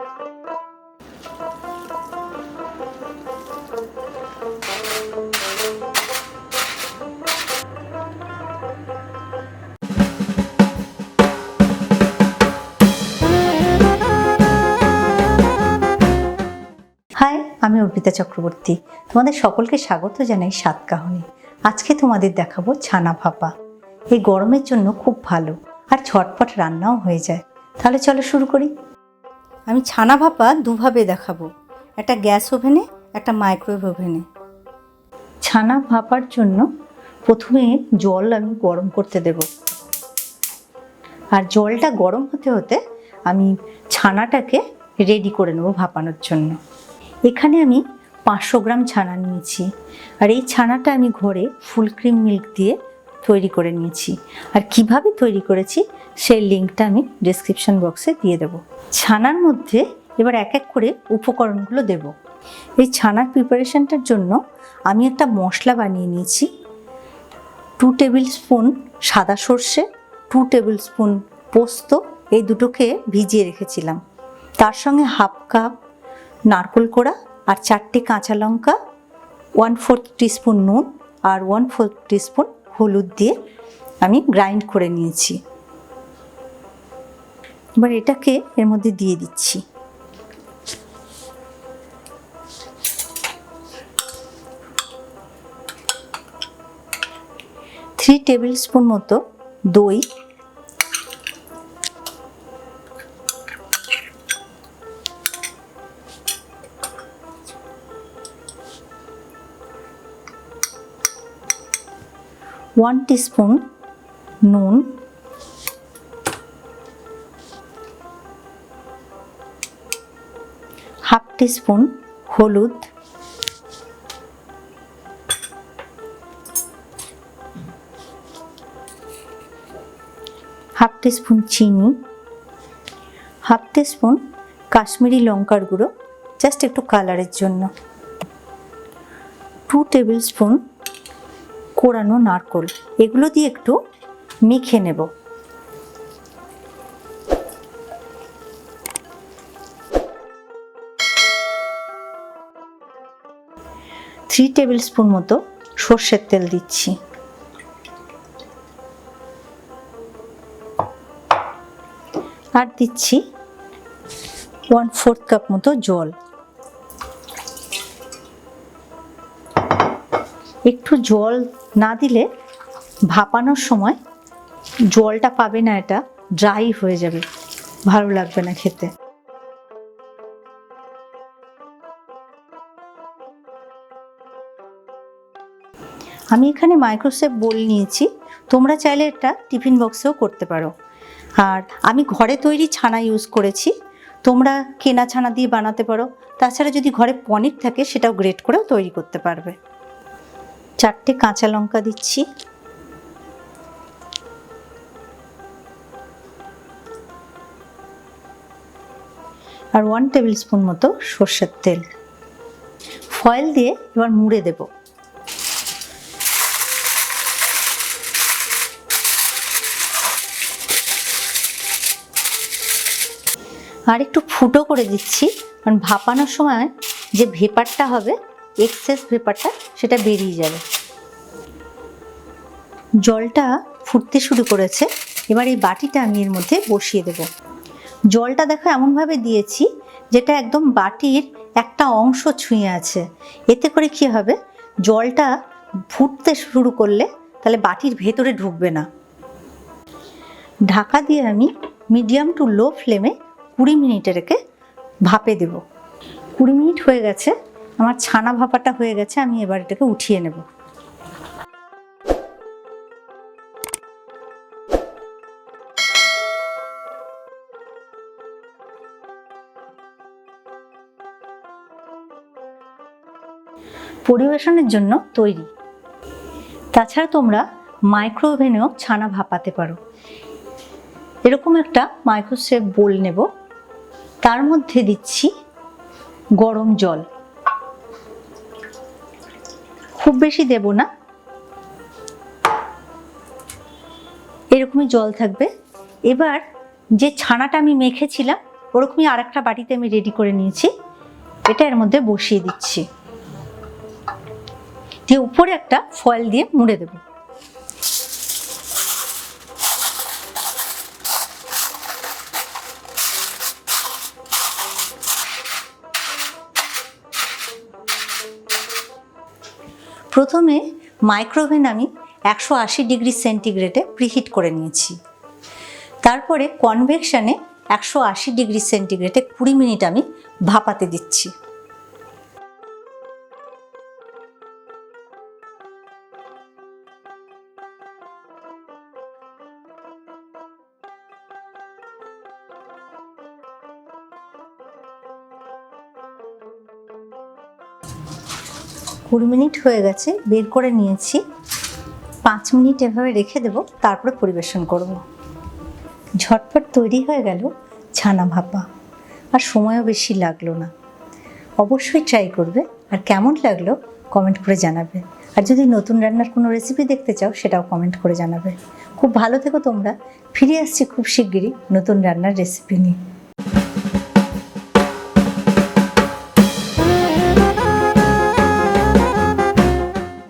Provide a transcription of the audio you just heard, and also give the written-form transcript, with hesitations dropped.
High, আমি অর্পিতা চক্রবর্তী। তোমাদের সকলকে স্বাগত জানাই স্বাদ কাহনে। আজকে তোমাদের দেখাবো ছানা ভাপা। এই গরমের জন্য খুব ভালো আর ঝটপট রান্নাও হয়ে যায়। তাহলে চলো শুরু করি। আমি ছানা ভাপা দুভাবে দেখাবো, একটা গ্যাস ওভেনে, একটা মাইক্রোওয়েভ ওভেনে। ছানা ভাপার জন্য প্রথমে জল আমি গরম করতে দেব, আর জলটা গরম হতে হতে আমি ছানাটাকে রেডি করে নেব ভাপানোর জন্য। এখানে আমি 500 গ্রাম ছানা নিয়েছি, আর এই ছানাটা আমি ঘরে ফুল ক্রিম মিল্ক দিয়ে তৈরি করে নিয়েছি। আর কিভাবে তৈরি করেছি সেই লিঙ্কটা আমি ডেসক্রিপশন বক্সে দিয়ে দেব। ছানার মধ্যে এবার এক এক করে উপকরণগুলো দেব। এই ছানার প্রিপারেশনটার জন্য আমি একটা মশলা বানিয়ে নিয়েছি। 2 টেবিল স্পুন সাদা সর্ষে, 2 টেবিল স্পুন পোস্ত, এই দুটোকে ভিজিয়ে রেখেছিলাম। তার সঙ্গে হাফ কাপ নারকেল কোড়া আর 4টে কাঁচা লঙ্কা, 1/4 টিস্পুন নুন আর 1/4 টিস্পুন হলুদ দিয়ে আমি গ্রাইন্ড করে নিয়েছি। এবার এটাকে এর মধ্যে দিয়ে দিচ্ছি। থ্রি টেবিল স্পুন মতো দই, 1 টিস্পুন নুন, হাফ টিস্পুন হলুদ, হাফ টিস্পুন চিনি, হাফ টিস্পুন কাশ্মীরি লঙ্কার গুঁড়ো জাস্ট একটু কালারের জন্য, 2 টেবিল স্পুন কোড়ানো নারকেল। এগুলো দিয়ে একটু মেখে নেব। 3 টেবিল স্পুন মতো সর্ষের তেল দিচ্ছি। আর দিচ্ছি 1/4 কাপ মতো জল। একটু জল না দিলে ভাপানোর সময় জলটা পাবে না, এটা ড্রাই হয়ে যাবে, ভালো লাগবে না খেতে। আমি এখানে মাইক্রোসেভ বোল নিয়েছি, তোমরা চাইলে এটা টিফিন বক্সেও করতে পারো। আর আমি ঘরে তৈরি ছানা ইউজ করেছি, তোমরা কেনা ছানা দিয়ে বানাতে পারো। তাছাড়া যদি ঘরে পনির থাকে সেটাও গ্রেট করেও তৈরি করতে পারবে। 4টে কাঁচা লঙ্কা দিচ্ছি, আর 1 টেবিল স্পুন মতো সর্ষের তেল। ফয়েল দিয়ে এবার মুড়ে দেব। আর একটু ফুটো করে দিচ্ছি, কারণ ভাপানোর সময় যে ভেপারটা হবে, এক্সেস ভেপারটা, সেটা বেরিয়ে যাবে। জলটা ফুটতে শুরু করেছে, এবার এই বাটিটা আমি এর মধ্যে বসিয়ে দেব। জলটা দেখো এমনভাবে দিয়েছি যেটা একদম বাটির একটা অংশ ছুঁয়ে আছে। এতে করে কি হবে, জলটা ফুটতে শুরু করলে তাহলে বাটির ভেতরে ঢুকবে না। ঢাকা দিয়ে আমি মিডিয়াম টু লো ফ্লেমে 20 মিনিট রেখে ভাপে দেব। 20 মিনিট হয়ে গেছে, আমার ছানা ভাপাটা হয়ে গেছে। আমি এবার এটাকে উঠিয়ে নেব। পরিবেশনের জন্য তৈরি। তাছাড়া তোমরা মাইক্রো ওভেনেও ছানা ভাপাতে পারো। এরকম একটা মাইক্রোওয়েভ বোল নেব, তার মধ্যে দিচ্ছি গরম জল। খুব বেশি দেব না, এরকমই জল থাকবে। এবার যে ছানাটা আমি মেখেছিলাম ওরকমই আর একটা বাটিতে আমি রেডি করে নিয়েছি, এটা এর মধ্যে বসিয়ে দিচ্ছি, দিয়ে উপরে একটা ফয়েল দিয়ে মুড়ে দেব। প্রথমে মাইক্রোওভেন আমি 180 ডিগ্রি সেন্টিগ্রেডে প্রিহিট করে নিয়েছি। তারপরে কনভেকশনে 180 ডিগ্রি সেন্টিগ্রেডে 20 মিনিট আমি ভাপাতে দিচ্ছি। কুড়ি মিনিট হয়ে গেছে, বের করে নিয়েছি। 5 মিনিট এভাবে রেখে দেব, তারপরে পরিবেশন করব। ঝটপট তৈরি হয়ে গেল ছানা ভাপা, আর সময়ও বেশি লাগলো না। অবশ্যই ট্রাই করবে, আর কেমন লাগলো কমেন্ট করে জানাবে। আর যদি নতুন রান্নার কোনো রেসিপি দেখতে চাও সেটাও কমেন্ট করে জানাবে। খুব ভালো থেকো তোমরা, ফিরে আসছি খুব শিগগিরই নতুন রান্নার রেসিপি নিয়ে।